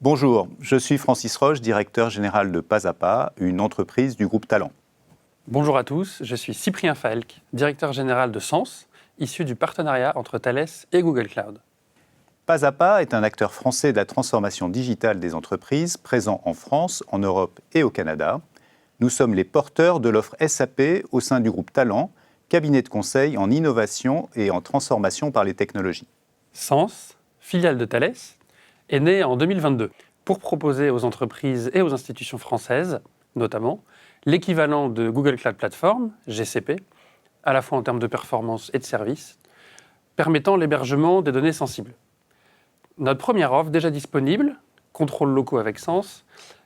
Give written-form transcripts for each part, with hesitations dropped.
Bonjour, je suis Francis Roche, directeur général de Pas à Pas, une entreprise du groupe Talent. Bonjour à tous, je suis Cyprien Falk, directeur général de Sens, issu du partenariat entre Thales et Google Cloud. Pas à Pas est un acteur français de la transformation digitale des entreprises, présent en France, en Europe et au Canada. Nous sommes les porteurs de l'offre SAP au sein du groupe Talent, cabinet de conseil en innovation et en transformation par les technologies. Sens, filiale de Thales, est né en 2022 pour proposer aux entreprises et aux institutions françaises, notamment, l'équivalent de Google Cloud Platform, GCP, à la fois en termes de performance et de service, permettant l'hébergement des données sensibles. Notre première offre, déjà disponible, contrôles locaux avec Sens,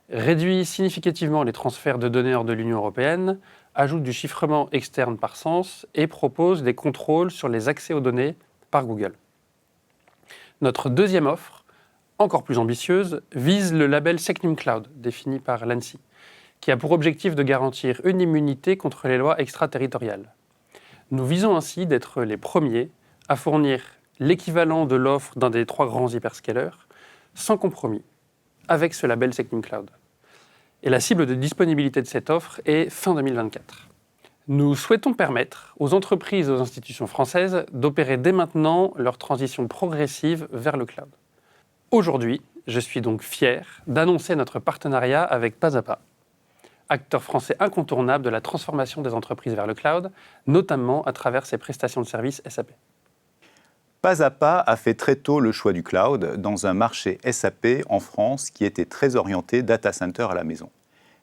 réduit significativement les transferts de données hors de l'Union européenne, ajoute du chiffrement externe par Sens et propose des contrôles sur les accès aux données par Google. Notre deuxième offre, encore plus ambitieuse, vise le label SecNumCloud, défini par l'ANSSI, qui a pour objectif de garantir une immunité contre les lois extraterritoriales. Nous visons ainsi d'être les premiers à fournir l'équivalent de l'offre d'un des 3 grands hyperscalers, sans compromis, avec ce label SecNumCloud. Et la cible de disponibilité de cette offre est fin 2024. Nous souhaitons permettre aux entreprises et aux institutions françaises d'opérer dès maintenant leur transition progressive vers le cloud. Aujourd'hui, je suis donc fier d'annoncer notre partenariat avec Pas à Pas, acteur français incontournable de la transformation des entreprises vers le cloud, notamment à travers ses prestations de services SAP. Pas à Pas a fait très tôt le choix du cloud dans un marché SAP en France qui était très orienté data center à la maison.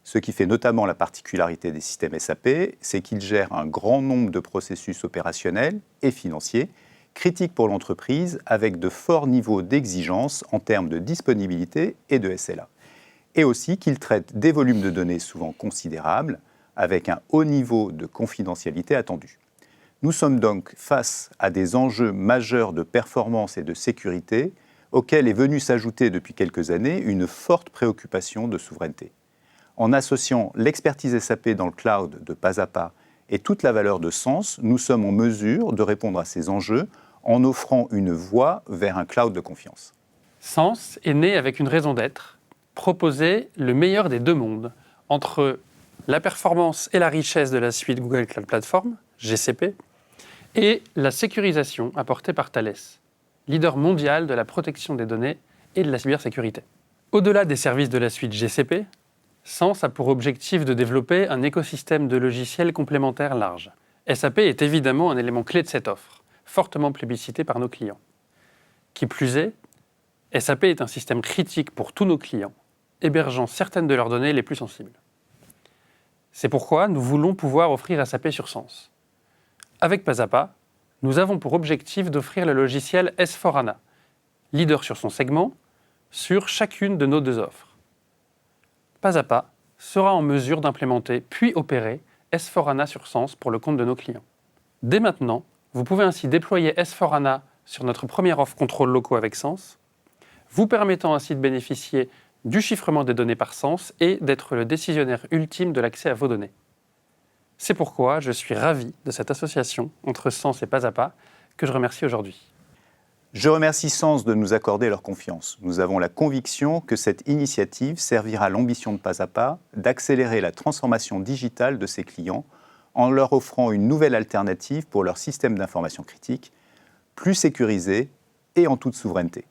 Ce qui fait notamment la particularité des systèmes SAP, c'est qu'ils gèrent un grand nombre de processus opérationnels et financiers critiques pour l'entreprise avec de forts niveaux d'exigence en termes de disponibilité et de SLA. Et aussi qu'ils traitent des volumes de données souvent considérables avec un haut niveau de confidentialité attendu. Nous sommes donc face à des enjeux majeurs de performance et de sécurité auxquels est venue s'ajouter depuis quelques années une forte préoccupation de souveraineté. En associant l'expertise SAP dans le cloud de Pas à Pas et toute la valeur de Sens, nous sommes en mesure de répondre à ces enjeux en offrant une voie vers un cloud de confiance. Sens est né avec une raison d'être, proposer le meilleur des deux mondes, entre la performance et la richesse de la suite Google Cloud Platform, GCP, et la sécurisation apportée par Thales, leader mondial de la protection des données et de la cybersécurité. Au-delà des services de la suite GCP, Sens a pour objectif de développer un écosystème de logiciels complémentaires large. SAP est évidemment un élément clé de cette offre, fortement plébiscité par nos clients. Qui plus est, SAP est un système critique pour tous nos clients, hébergeant certaines de leurs données les plus sensibles. C'est pourquoi nous voulons pouvoir offrir SAP sur Sens. Avec Pas à Pas, nous avons pour objectif d'offrir le logiciel S4HANA, leader sur son segment, sur chacune de nos 2 offres. Pas à Pas sera en mesure d'implémenter puis opérer S4HANA sur Sens pour le compte de nos clients. Dès maintenant, vous pouvez ainsi déployer S4HANA sur notre première offre contrôles locaux avec Sens, vous permettant ainsi de bénéficier du chiffrement des données par Sens et d'être le décisionnaire ultime de l'accès à vos données. C'est pourquoi je suis ravi de cette association entre Sens et Pas à Pas que je remercie aujourd'hui. Je remercie Sens de nous accorder leur confiance. Nous avons la conviction que cette initiative servira l'ambition de Pas à Pas d'accélérer la transformation digitale de ses clients en leur offrant une nouvelle alternative pour leur système d'information critique, plus sécurisé et en toute souveraineté.